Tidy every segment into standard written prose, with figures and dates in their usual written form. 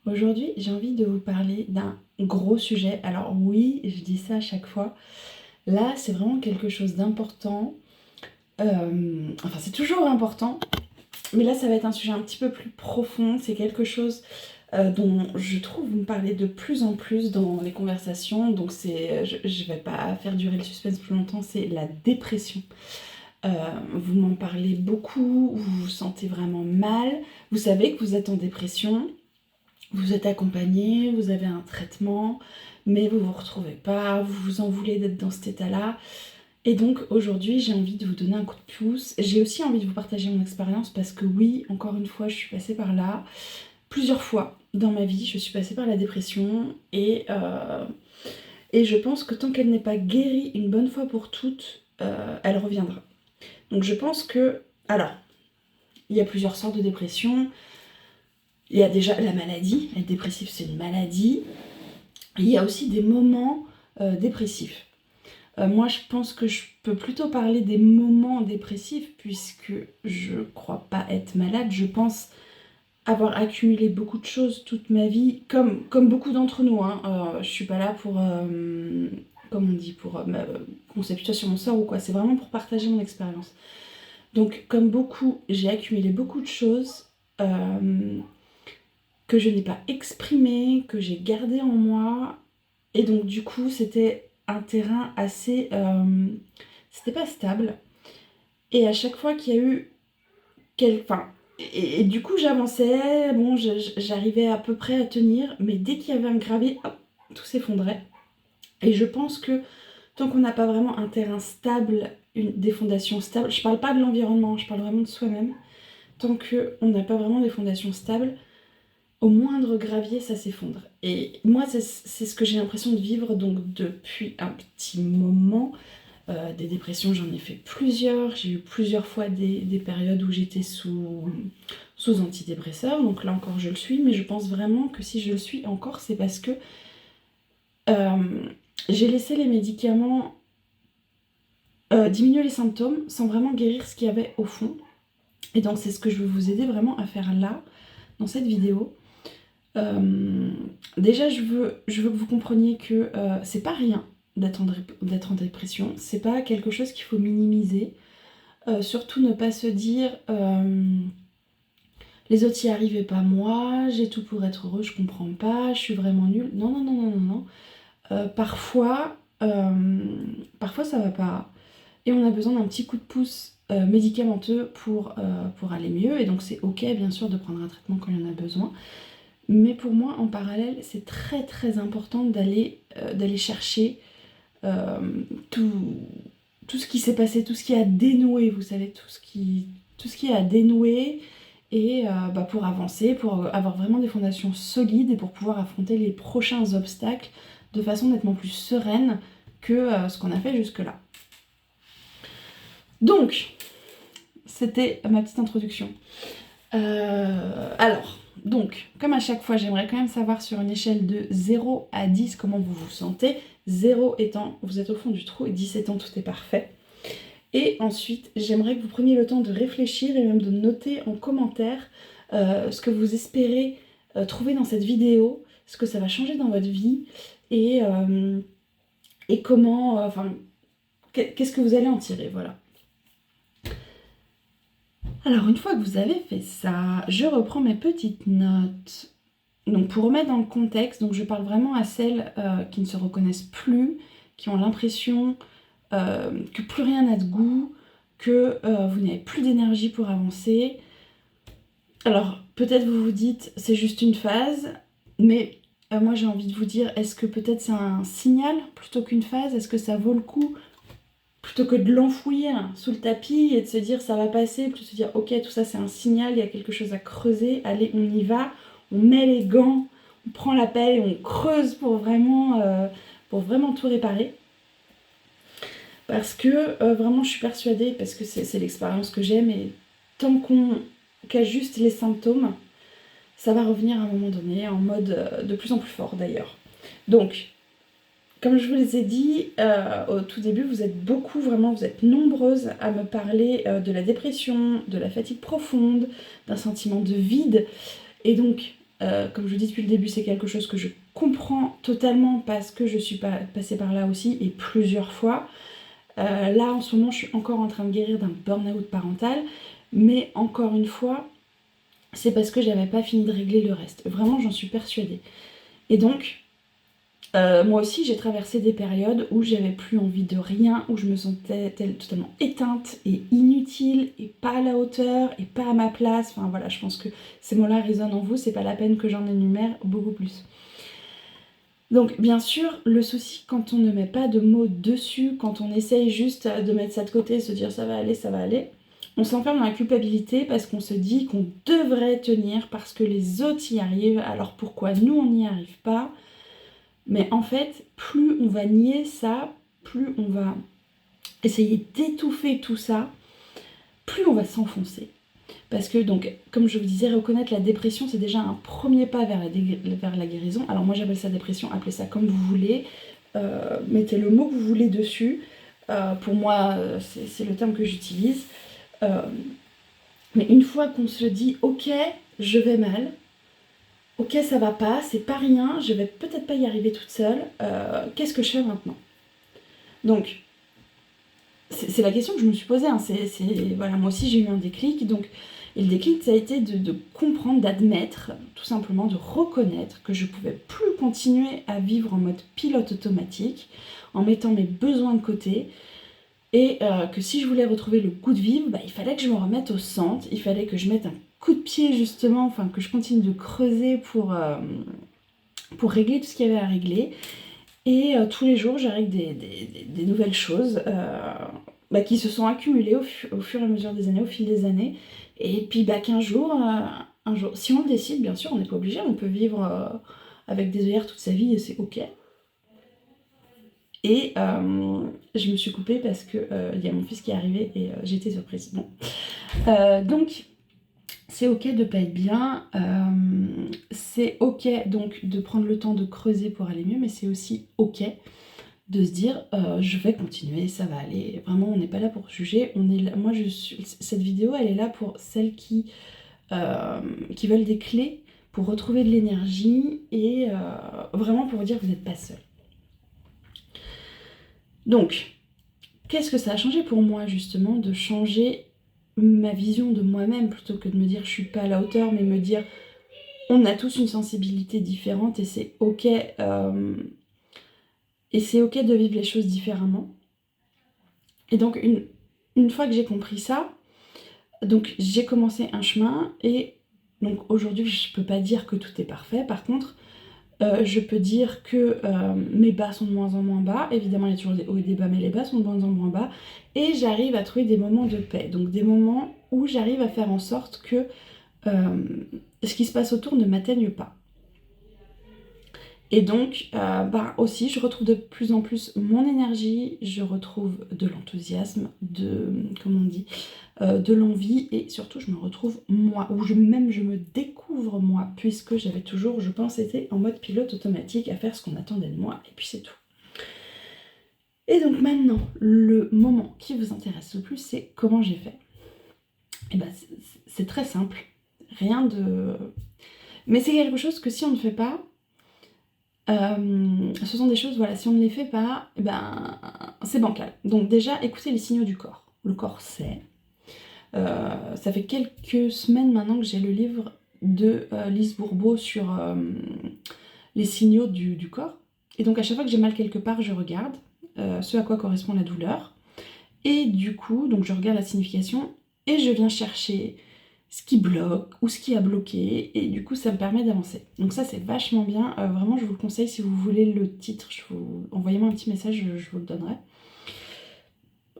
Aujourd'hui, j'ai envie de vous parler d'un gros sujet. Alors oui, je dis ça à chaque fois. Là, c'est vraiment quelque chose d'important. Enfin, c'est toujours important, mais là, ça va être un sujet un petit peu plus profond. C'est quelque chose dont je trouve vous me parlez de plus en plus dans les conversations. Donc je vais pas faire durer le suspense plus longtemps. C'est la dépression. Vous m'en parlez beaucoup. Vous vous sentez vraiment mal. Vous savez que vous êtes en dépression. Vous êtes accompagné, vous avez un traitement, mais vous vous retrouvez pas, vous vous en voulez d'être dans cet état-là. Et donc aujourd'hui, j'ai envie de vous donner un coup de pouce. J'ai aussi envie de vous partager mon expérience parce que oui, encore une fois, je suis passée par là. Plusieurs fois dans ma vie, je suis passée par la dépression et je pense que tant qu'elle n'est pas guérie une bonne fois pour toutes, elle reviendra. Donc je pense que... Alors, il y a plusieurs sortes de dépression. Il y a déjà la maladie. Être dépressif, c'est une maladie. Il y a aussi des moments dépressifs. Moi, je pense que je peux plutôt parler des moments dépressifs puisque je crois pas être malade. Je pense avoir accumulé beaucoup de choses toute ma vie, comme beaucoup d'entre nous. Hein. Je suis pas là pour, comme on dit, pour conceptualiser sur mon sort ou quoi. C'est vraiment pour partager mon expérience. Donc, comme beaucoup, j'ai accumulé beaucoup de choses que je n'ai pas exprimées, que j'ai gardées en moi. Et donc du coup, c'était un terrain assez... c'était pas stable. Et à chaque fois qu'il y a eu... Enfin, et du coup, j'avançais, bon, j'arrivais à peu près à tenir, mais dès qu'il y avait un gravier, hop, tout s'effondrait. Et je pense que tant qu'on n'a pas vraiment un terrain stable, des fondations stables, je parle pas de l'environnement, je parle vraiment de soi-même, tant qu'on n'a pas vraiment des fondations stables, au moindre gravier, ça s'effondre. Et moi, c'est ce que j'ai l'impression de vivre donc depuis un petit moment. Des dépressions, j'en ai fait plusieurs. J'ai eu plusieurs fois des périodes où j'étais sous antidépresseurs. Donc là encore, je le suis. Mais je pense vraiment que si je le suis encore, c'est parce que j'ai laissé les médicaments diminuer les symptômes sans vraiment guérir ce qu'il y avait au fond. Et donc c'est ce que je veux vous aider vraiment à faire là, dans cette vidéo. Déjà, je veux que vous compreniez que c'est pas rien d'être en dépression, c'est pas quelque chose qu'il faut minimiser. Surtout ne pas se dire les autres y arrivaient pas moi, j'ai tout pour être heureux, je comprends pas, je suis vraiment nulle. Non, non, non, non, non, non. Parfois ça va pas et on a besoin d'un petit coup de pouce médicamenteux pour aller mieux. Et donc c'est ok bien sûr de prendre un traitement quand il y en a besoin. Mais pour moi, en parallèle, c'est très très important d'aller chercher euh, tout, tout ce qui s'est passé, tout ce qui a dénoué, vous savez, tout ce qui a dénoué, et pour avancer, pour avoir vraiment des fondations solides et pour pouvoir affronter les prochains obstacles de façon nettement plus sereine que ce qu'on a fait jusque-là. Donc, c'était ma petite introduction. Donc, comme à chaque fois, j'aimerais quand même savoir sur une échelle de 0 à 10 comment vous vous sentez. 0 étant vous êtes au fond du trou et 10 étant tout est parfait. Et ensuite, j'aimerais que vous preniez le temps de réfléchir et même de noter en commentaire ce que vous espérez trouver dans cette vidéo, ce que ça va changer dans votre vie et comment, qu'est-ce que vous allez en tirer, voilà. Alors une fois que vous avez fait ça, je reprends mes petites notes. Donc pour remettre dans le contexte, donc je parle vraiment à celles qui ne se reconnaissent plus, qui ont l'impression que plus rien n'a de goût, que vous n'avez plus d'énergie pour avancer. Alors peut-être vous vous dites c'est juste une phase, mais moi j'ai envie de vous dire, est-ce que peut-être c'est un signal plutôt qu'une phase? Est-ce que ça vaut le coup plutôt que de l'enfouir sous le tapis et de se dire ça va passer, plutôt se dire ok tout ça c'est un signal, il y a quelque chose à creuser, allez on y va, on met les gants, on prend la pelle et on creuse pour vraiment tout réparer. Parce que vraiment je suis persuadée, parce que c'est l'expérience que j'ai, mais tant qu'on qu'ajuste les symptômes, ça va revenir à un moment donné en mode de plus en plus fort d'ailleurs. Donc comme je vous les ai dit au tout début, vous êtes beaucoup, vraiment, vous êtes nombreuses à me parler de la dépression, de la fatigue profonde, d'un sentiment de vide. Et donc, Comme je vous dis depuis le début, c'est quelque chose que je comprends totalement parce que je suis passée par là aussi et plusieurs fois. Là en ce moment je suis encore en train de guérir d'un burn-out parental, mais encore une fois, c'est parce que j'avais pas fini de régler le reste. Vraiment, j'en suis persuadée. Et donc, moi aussi, j'ai traversé des périodes où j'avais plus envie de rien, où je me sentais totalement éteinte et inutile, et pas à la hauteur, et pas à ma place. Enfin voilà, je pense que ces mots-là résonnent en vous, c'est pas la peine que j'en énumère beaucoup plus. Donc bien sûr, le souci quand on ne met pas de mots dessus, quand on essaye juste de mettre ça de côté, se dire ça va aller, on s'enferme dans la culpabilité parce qu'on se dit qu'on devrait tenir parce que les autres y arrivent, alors pourquoi nous on n'y arrive pas? Mais en fait, plus on va nier ça, plus on va essayer d'étouffer tout ça, plus on va s'enfoncer. Parce que donc, comme je vous disais, reconnaître la dépression, c'est déjà un premier pas vers la guérison. Alors moi j'appelle ça dépression, appelez ça comme vous voulez, mettez le mot que vous voulez dessus. Pour moi, c'est le terme que j'utilise. Mais une fois qu'on se dit, ok, je vais mal, ok, ça va pas, c'est pas rien, je vais peut-être pas y arriver toute seule, qu'est-ce que je fais maintenant? Donc, c'est la question que je me suis posée, hein. Voilà, moi aussi j'ai eu un déclic, et le déclic ça a été de comprendre, d'admettre, tout simplement de reconnaître que je pouvais plus continuer à vivre en mode pilote automatique, en mettant mes besoins de côté, et que si je voulais retrouver le goût de vivre, il fallait que je me remette au centre, il fallait que je mette un coup de pied justement, enfin que je continue de creuser pour régler tout ce qu'il y avait à régler. Et tous les jours, j'ai réglé des nouvelles choses qui se sont accumulées au fur et à mesure des années, au fil des années. Et puis qu'un jour, un jour, si on le décide, bien sûr, on n'est pas obligé, on peut vivre avec des œillères toute sa vie et c'est ok. Et je me suis coupée parce que il y a mon fils qui est arrivé et j'ai été surprise. Bon. Donc, c'est ok de pas être bien, c'est ok donc de prendre le temps de creuser pour aller mieux, mais c'est aussi ok de se dire je vais continuer, ça va aller. Vraiment, on n'est pas là pour juger. On est là, moi, cette vidéo, elle est là pour celles qui veulent des clés pour retrouver de l'énergie et vraiment pour vous dire que vous n'êtes pas seul. Donc, qu'est-ce que ça a changé pour moi justement de changer ma vision de moi-même plutôt que de me dire je suis pas à la hauteur, mais me dire on a tous une sensibilité différente et c'est ok. Et c'est ok de vivre les choses différemment. Et donc une fois que j'ai compris ça, donc j'ai commencé un chemin et donc aujourd'hui je peux pas dire que tout est parfait. Par contre, je peux dire que mes bas sont de moins en moins bas. Évidemment, il y a toujours des hauts et des bas, mais les bas sont de moins en moins bas. Et j'arrive à trouver des moments de paix. Donc des moments où j'arrive à faire en sorte que ce qui se passe autour ne m'atteigne pas. Et donc, aussi, je retrouve de plus en plus mon énergie, je retrouve de l'enthousiasme, de l'envie, et surtout, je me retrouve moi, ou même je me découvre moi, puisque j'avais toujours, je pense, été en mode pilote automatique à faire ce qu'on attendait de moi, et puis c'est tout. Et donc maintenant, le moment qui vous intéresse le plus, c'est comment j'ai fait. Et c'est très simple, rien de... Mais c'est quelque chose que si on ne fait pas, ce sont des choses, voilà, si on ne les fait pas, c'est bancal. Donc déjà, écoutez les signaux du corps. Le corps sait. Ça fait quelques semaines maintenant que j'ai le livre de Lise Bourbeau sur les signaux du corps. Et donc à chaque fois que j'ai mal quelque part, je regarde ce à quoi correspond la douleur. Et du coup, donc je regarde la signification et je viens chercher ce qui bloque ou ce qui a bloqué, et du coup ça me permet d'avancer. Donc ça c'est vachement bien, vraiment je vous le conseille si vous voulez le titre, envoyez-moi un petit message, je vous le donnerai.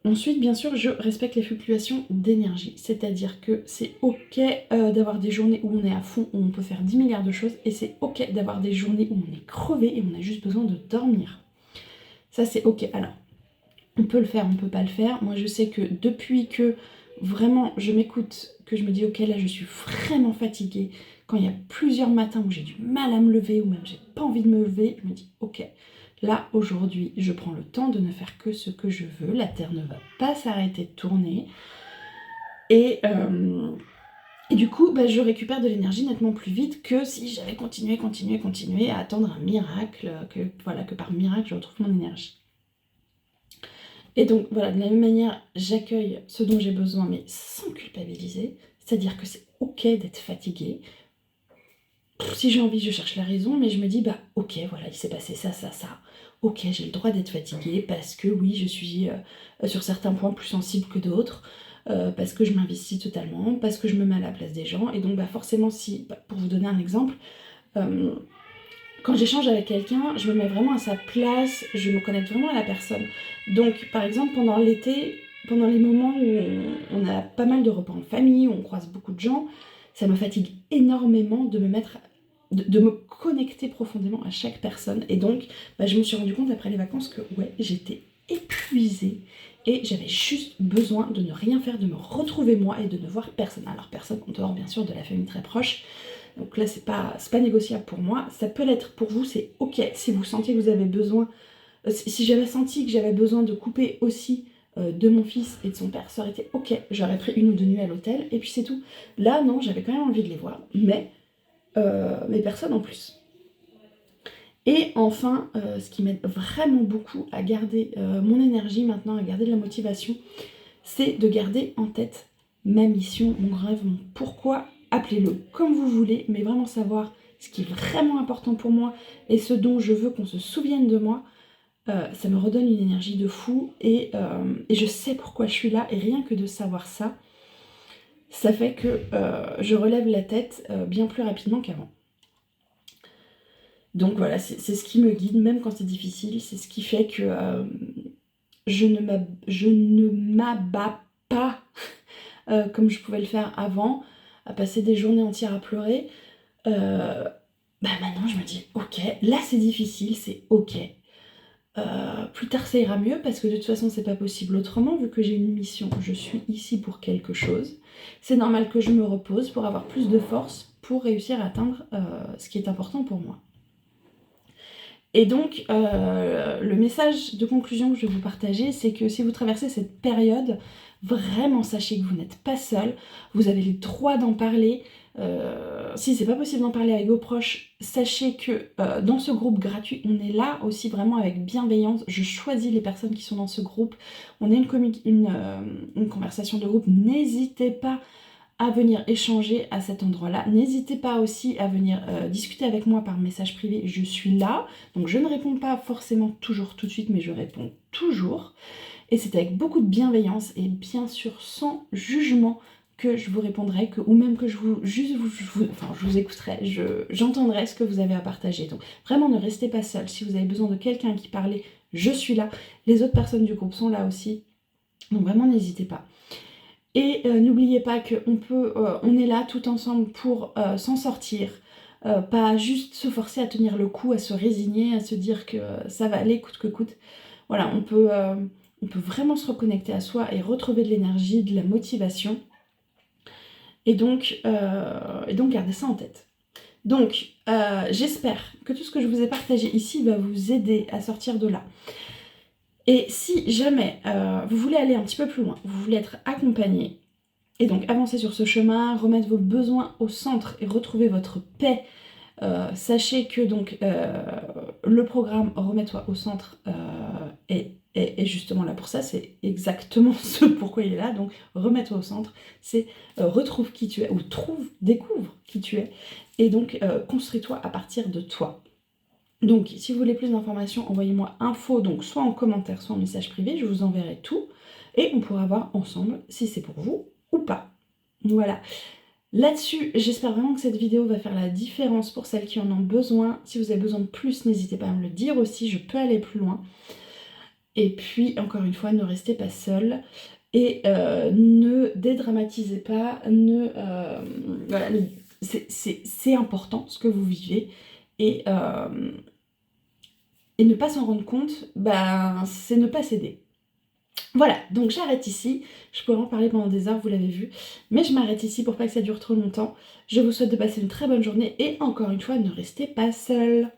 Ensuite bien sûr je respecte les fluctuations d'énergie, c'est-à-dire que c'est ok d'avoir des journées où on est à fond, où on peut faire 10 milliards de choses, et c'est ok d'avoir des journées où on est crevé et on a juste besoin de dormir. Ça c'est ok. Alors on peut le faire, on peut pas le faire. Moi je sais que depuis que vraiment je m'écoute, que je me dis ok là je suis vraiment fatiguée, quand il y a plusieurs matins où j'ai du mal à me lever ou même j'ai pas envie de me lever, je me dis ok là aujourd'hui je prends le temps de ne faire que ce que je veux, la terre ne va pas s'arrêter de tourner, et Et du coup, je récupère de l'énergie nettement plus vite que si j'avais continué à attendre un miracle, que par miracle je retrouve mon énergie. Et donc voilà, de la même manière, j'accueille ce dont j'ai besoin, mais sans culpabiliser. C'est-à-dire que c'est ok d'être fatiguée. Si j'ai envie, je cherche la raison, mais je me dis, ok, voilà, il s'est passé ça. Ok, j'ai le droit d'être fatiguée parce que oui, je suis sur certains points plus sensible que d'autres, parce que je m'investis totalement, parce que je me mets à la place des gens. Et donc forcément, pour vous donner un exemple, euh, quand j'échange avec quelqu'un, je me mets vraiment à sa place, je me connecte vraiment à la personne. Donc, par exemple, pendant l'été, pendant les moments où on a pas mal de repas en famille, où on croise beaucoup de gens, ça me fatigue énormément de me connecter profondément à chaque personne. Et donc, je me suis rendu compte après les vacances que ouais, j'étais épuisée et j'avais juste besoin de ne rien faire, de me retrouver moi et de ne voir personne. Alors personne en dehors bien sûr de la famille très proche. Donc là, c'est pas négociable pour moi. Ça peut l'être pour vous, c'est ok. Si vous sentiez que vous avez besoin, si j'avais senti que j'avais besoin de couper aussi de mon fils et de son père, ça aurait été ok. J'aurais pris 1 ou 2 nuits à l'hôtel et puis c'est tout. Là, non, j'avais quand même envie de les voir, mais personne en plus. Et enfin, ce qui m'aide vraiment beaucoup à garder mon énergie maintenant, à garder de la motivation, c'est de garder en tête ma mission, mon rêve, mon pourquoi, appelez-le comme vous voulez, mais vraiment savoir ce qui est vraiment important pour moi et ce dont je veux qu'on se souvienne de moi, ça me redonne une énergie de fou et je sais pourquoi je suis là et rien que de savoir ça, ça fait que je relève la tête bien plus rapidement qu'avant. Donc voilà, c'est ce qui me guide, même quand c'est difficile, c'est ce qui fait que je ne m'abats pas comme je pouvais le faire avant, à passer des journées entières à pleurer. Maintenant je me dis ok, là c'est difficile, c'est ok. Plus tard ça ira mieux parce que de toute façon c'est pas possible autrement vu que j'ai une mission, je suis ici pour quelque chose. C'est normal que je me repose pour avoir plus de force pour réussir à atteindre ce qui est important pour moi. Et donc, le message de conclusion que je vais vous partager, c'est que si vous traversez cette période, vraiment sachez que vous n'êtes pas seul, vous avez le droit d'en parler. Si c'est pas possible d'en parler avec vos proches, sachez que dans ce groupe gratuit, on est là aussi vraiment avec bienveillance. Je choisis les personnes qui sont dans ce groupe. On a une conversation de groupe. N'hésitez pas à venir échanger à cet endroit-là. N'hésitez pas aussi à venir discuter avec moi par message privé, je suis là. Donc je ne réponds pas forcément toujours tout de suite, mais je réponds toujours. Et c'est avec beaucoup de bienveillance et bien sûr sans jugement que je vous répondrai, ou même que je vous écouterai, j'entendrai ce que vous avez à partager. Donc vraiment ne restez pas seul. Si vous avez besoin de quelqu'un qui parle, je suis là. Les autres personnes du groupe sont là aussi. Donc vraiment n'hésitez pas. Et n'oubliez pas on est là tout ensemble pour s'en sortir, pas juste se forcer à tenir le coup, à se résigner, à se dire que ça va aller coûte que coûte. Voilà, on peut vraiment se reconnecter à soi et retrouver de l'énergie, de la motivation. Et donc gardez ça en tête. Donc, j'espère que tout ce que je vous ai partagé ici va vous aider à sortir de là. Et si jamais vous voulez aller un petit peu plus loin, vous voulez être accompagné, et donc avancer sur ce chemin, remettre vos besoins au centre et retrouver votre paix, sachez que donc le programme Remets-toi au centre est justement là pour ça, c'est exactement ce pourquoi il est là. Donc Remets-toi au centre, c'est retrouve qui tu es, ou découvre qui tu es, et donc construis-toi à partir de toi. Donc, si vous voulez plus d'informations, envoyez-moi info, donc soit en commentaire, soit en message privé, je vous enverrai tout, et on pourra voir ensemble si c'est pour vous ou pas. Voilà. Là-dessus, j'espère vraiment que cette vidéo va faire la différence pour celles qui en ont besoin. Si vous avez besoin de plus, n'hésitez pas à me le dire aussi, je peux aller plus loin. Et puis, encore une fois, ne restez pas seul. Et ne dédramatisez pas, voilà, c'est important ce que vous vivez. Et ne pas s'en rendre compte, c'est ne pas céder. Voilà, donc j'arrête ici. Je pourrais en parler pendant des heures, vous l'avez vu. Mais je m'arrête ici pour pas que ça dure trop longtemps. Je vous souhaite de passer une très bonne journée et encore une fois, ne restez pas seul.